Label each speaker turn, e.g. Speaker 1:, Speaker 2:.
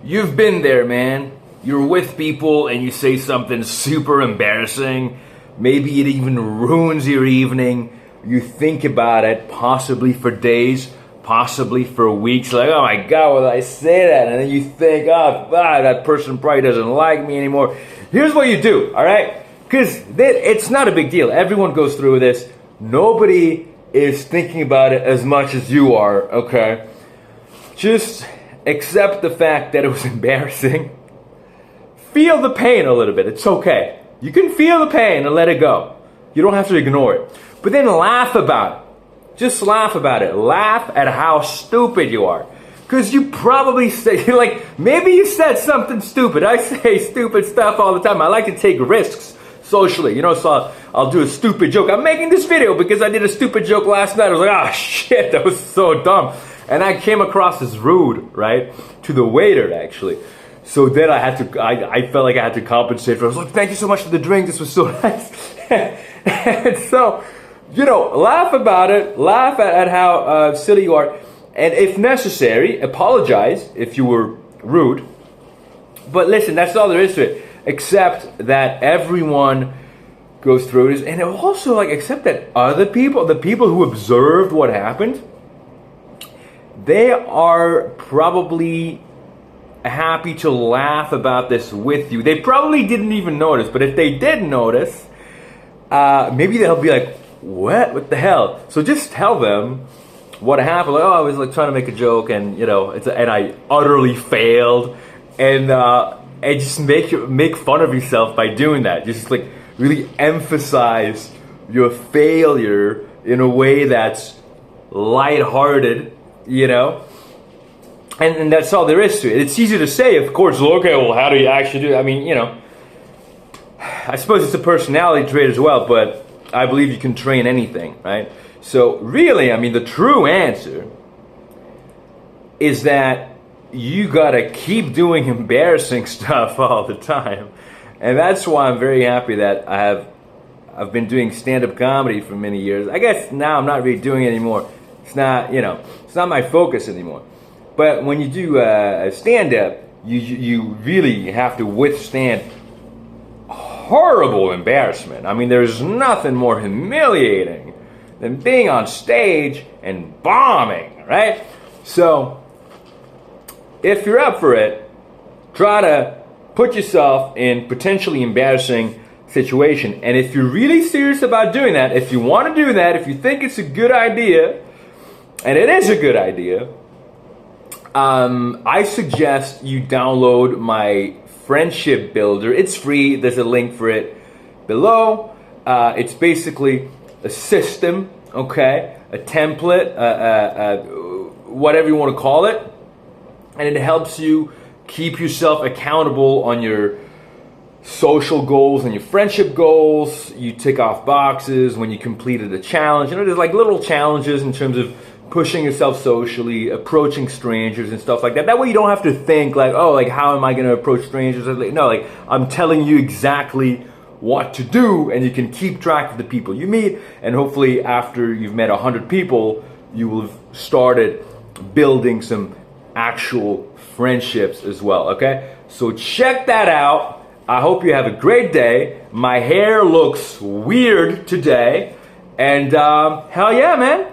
Speaker 1: You've been there, man. You're with people and you say something super embarrassing. Maybe it even ruins your evening. You think about it possibly for days, possibly for weeks. Like, oh my God, why did I say that? And then you think, oh, that person probably doesn't like me anymore. Here's what you do, all right? Because it's not a big deal. Everyone goes through this. Nobody is thinking about it as much as you are, okay? Just accept the fact that it was embarrassing. Feel the pain a little bit. It's okay. You can feel the pain and let it go. You don't have to ignore it. But then laugh about it. Just laugh about it. Laugh at how stupid you are. Because you probably say, like, maybe you said something stupid. I say stupid stuff all the time. I like to take risks socially. So I'll do a stupid joke. I'm making this video because I did a stupid joke last night. I was like, oh shit, that was so dumb. And I came across as rude, right? To the waiter, actually. So then I felt like I had to compensate for it. I was like, thank you so much for the drink. This was so nice. And so, laugh about it. Laugh at how silly you are. And if necessary, apologize if you were rude. But listen, that's all there is to it. Accept that everyone goes through this. And also, accept that other people, the people who observed what happened, they are probably happy to laugh about this with you. They probably didn't even notice, but if they did notice, maybe they'll be like, what the hell? So just tell them what happened. Like, oh, I was trying to make a joke, and and I utterly failed, and just make fun of yourself by doing that. Just really emphasize your failure in a way that's lighthearted. And that's all there is to it. It's easy to say, of course. Okay, well, how do you actually do it? I mean, I suppose it's a personality trait as well, but I believe you can train anything, right? So really, I mean, the true answer is that you gotta keep doing embarrassing stuff all the time. And that's why I'm very happy that I've been doing stand-up comedy for many years. I guess now I'm not really doing it anymore. It's not, it's not my focus anymore. But when you do a stand-up, you really have to withstand horrible embarrassment. I mean, there's nothing more humiliating than being on stage and bombing, right? So, if you're up for it, try to put yourself in potentially embarrassing situation. And if you're really serious about doing that, if you want to do that, if you think it's a good idea, and it is a good idea, I suggest you download my friendship builder. It's free. There's a link for it below. It's basically a system, okay? A template, whatever you want to call it. And it helps you keep yourself accountable on your social goals and your friendship goals. You tick off boxes when you completed a challenge. There's little challenges in terms of pushing yourself socially, approaching strangers and stuff like that. That way you don't have to think how am I going to approach strangers? No, I'm telling you exactly what to do, and you can keep track of the people you meet. And hopefully after you've met 100 people, you will have started building some actual friendships as well, okay? So check that out. I hope you have a great day. My hair looks weird today. And hell yeah, man.